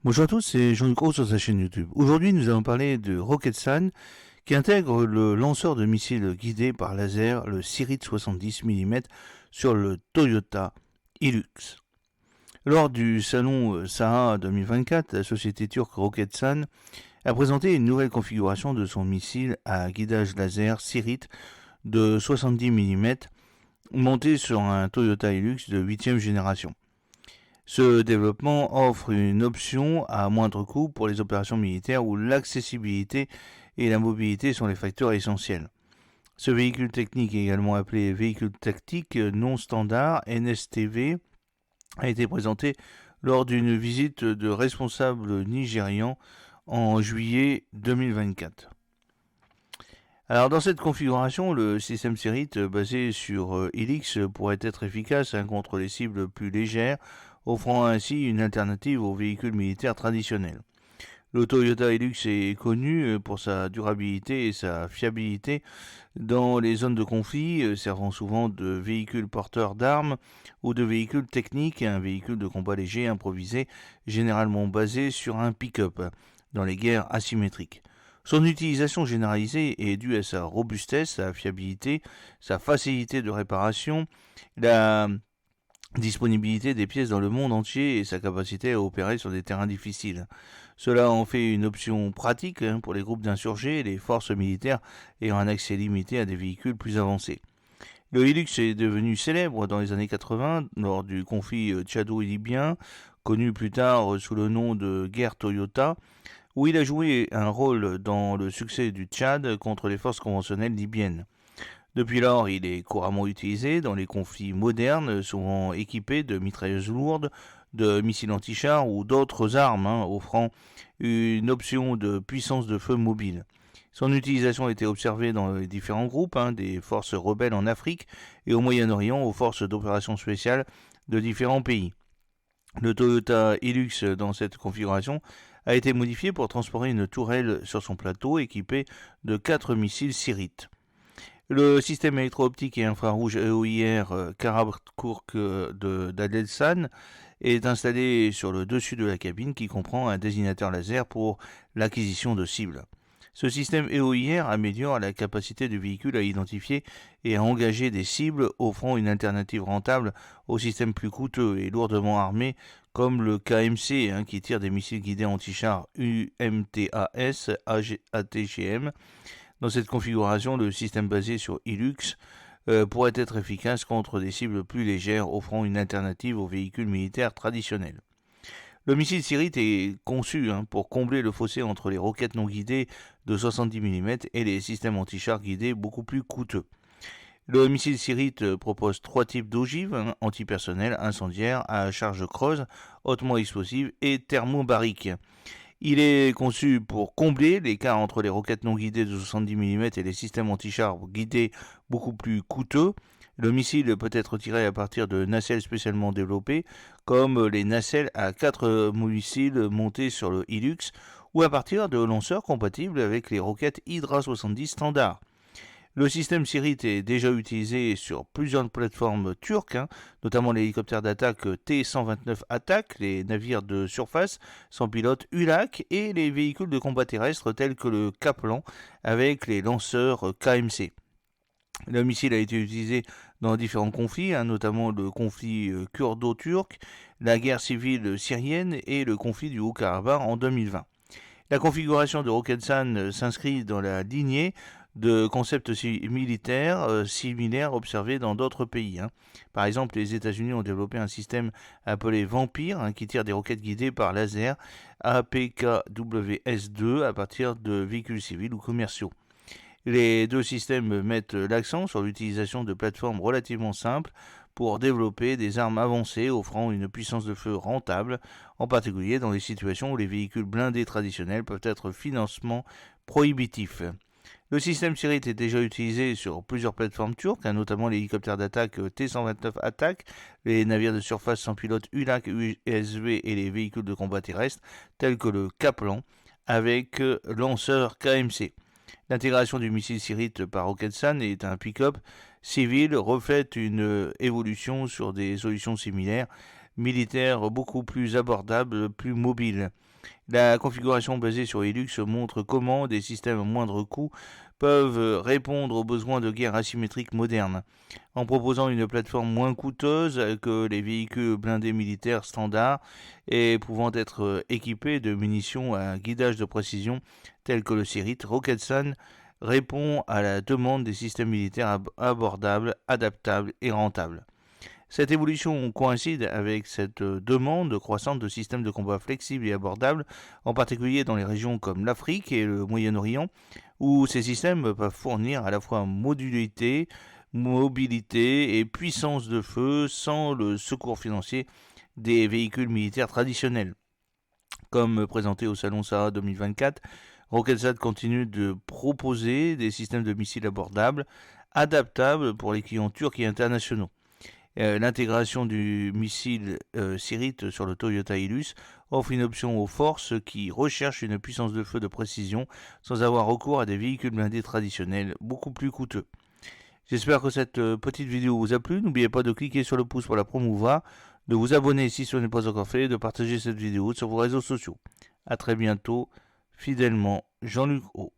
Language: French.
Bonjour à tous, c'est Jean-Luc Gros sur sa chaîne YouTube. Aujourd'hui, nous allons parler de Roketsan qui intègre le lanceur de missiles guidés par laser, le Sirit 70 mm, sur le Toyota Hilux. Lors du salon SAA 2024, la société turque Roketsan a présenté une nouvelle configuration de son missile à guidage laser Sirit de 70 mm monté sur un Toyota Hilux de 8e génération. Ce développement offre une option à moindre coût pour les opérations militaires où l'accessibilité et la mobilité sont les facteurs essentiels. Ce véhicule technique, également appelé véhicule tactique non standard NSTV, a été présenté lors d'une visite de responsables nigérians en juillet 2024. Alors dans cette configuration, le système Sirit basé sur Helix pourrait être efficace contre les cibles plus légères, offrant ainsi une alternative aux véhicules militaires traditionnels. Le Toyota Hilux est connu pour sa durabilité et sa fiabilité dans les zones de conflit, servant souvent de véhicules porteurs d'armes ou de véhicules techniques, un véhicule de combat léger improvisé, généralement basé sur un pick-up, dans les guerres asymétriques. Son utilisation généralisée est due à sa robustesse, sa fiabilité, sa facilité de réparation, la disponibilité des pièces dans le monde entier et sa capacité à opérer sur des terrains difficiles. Cela en fait une option pratique pour les groupes d'insurgés et les forces militaires ayant un accès limité à des véhicules plus avancés. Le Hilux est devenu célèbre dans les années 80 lors du conflit tchado-libyen, connu plus tard sous le nom de guerre Toyota, où il a joué un rôle dans le succès du Tchad contre les forces conventionnelles libyennes. Depuis lors, il est couramment utilisé dans les conflits modernes, souvent équipés de mitrailleuses lourdes, de missiles anti-chars ou d'autres armes, offrant une option de puissance de feu mobile. Son utilisation a été observée dans les différents groupes, des forces rebelles en Afrique et au Moyen-Orient aux forces d'opération spéciales de différents pays. Le Toyota Hilux dans cette configuration a été modifié pour transporter une tourelle sur son plateau équipée de 4 missiles Sirit. Le système électro-optique et infrarouge EOIR Karakurk d'Adelsan est installé sur le dessus de la cabine qui comprend un désignateur laser pour l'acquisition de cibles. Ce système EOIR améliore la capacité du véhicule à identifier et à engager des cibles, offrant une alternative rentable aux systèmes plus coûteux et lourdement armés comme le KMC qui tire des missiles guidés anti-chars UMTAS ATGM. Dans cette configuration, le système basé sur Hilux pourrait être efficace contre des cibles plus légères, offrant une alternative aux véhicules militaires traditionnels. Le missile Sirit est conçu pour combler le fossé entre les roquettes non guidées de 70 mm et les systèmes anti-chars guidés beaucoup plus coûteux. Le missile Sirit propose trois types d'ogives, antipersonnel, incendiaire, à charge creuse, hautement explosive et thermobarique. Il est conçu pour combler l'écart entre les roquettes non guidées de 70 mm et les systèmes anti-chars guidés beaucoup plus coûteux. Le missile peut être tiré à partir de nacelles spécialement développées, comme les nacelles à 4 missiles montés sur le Hilux, ou à partir de lanceurs compatibles avec les roquettes Hydra 70 standard. Le système Sirit est déjà utilisé sur plusieurs plateformes turques, notamment les hélicoptères d'attaque T-129 Attack, les navires de surface sans pilote ULAC et les véhicules de combat terrestre tels que le Kaplan avec les lanceurs KMC. Le missile a été utilisé dans différents conflits, notamment le conflit kurdo-turc, la guerre civile syrienne et le conflit du Haut-Karabakh en 2020. La configuration de Roketsan s'inscrit dans la lignée de concepts militaires similaires observés dans d'autres pays. Par exemple, les États-Unis ont développé un système appelé Vampire qui tire des roquettes guidées par laser APKWS-2 à partir de véhicules civils ou commerciaux. Les deux systèmes mettent l'accent sur l'utilisation de plateformes relativement simples pour développer des armes avancées offrant une puissance de feu rentable, en particulier dans les situations où les véhicules blindés traditionnels peuvent être financement prohibitifs. Le système Sirit est déjà utilisé sur plusieurs plateformes turques, notamment les hélicoptères d'attaque T-129 Attack, les navires de surface sans pilote ULAC USV et les véhicules de combat terrestre tels que le Kaplan avec lanceur KMC. L'intégration du missile Sirit par Roketsan est un pick-up civil reflète une évolution sur des solutions similaires, militaires beaucoup plus abordables, plus mobiles. La configuration basée sur Hilux montre comment des systèmes à moindre coût peuvent répondre aux besoins de guerre asymétrique moderne, en proposant une plateforme moins coûteuse que les véhicules blindés militaires standards et pouvant être équipés de munitions à guidage de précision tels que le Sirit. Roketsan répond à la demande des systèmes militaires abordables, adaptables et rentables. Cette évolution coïncide avec cette demande croissante de systèmes de combat flexibles et abordables, en particulier dans les régions comme l'Afrique et le Moyen-Orient, où ces systèmes peuvent fournir à la fois modulité, mobilité et puissance de feu sans le secours financier des véhicules militaires traditionnels. Comme présenté au Salon SAA 2024, Roketsat continue de proposer des systèmes de missiles abordables, adaptables pour les clients turcs et internationaux. L'intégration du missile Sirit sur le Toyota Hilux offre une option aux forces qui recherchent une puissance de feu de précision sans avoir recours à des véhicules blindés traditionnels beaucoup plus coûteux. J'espère que cette petite vidéo vous a plu. N'oubliez pas de cliquer sur le pouce pour la promouvoir, de vous abonner si ce n'est pas encore fait, et de partager cette vidéo sur vos réseaux sociaux. A très bientôt, fidèlement, Jean-Luc O.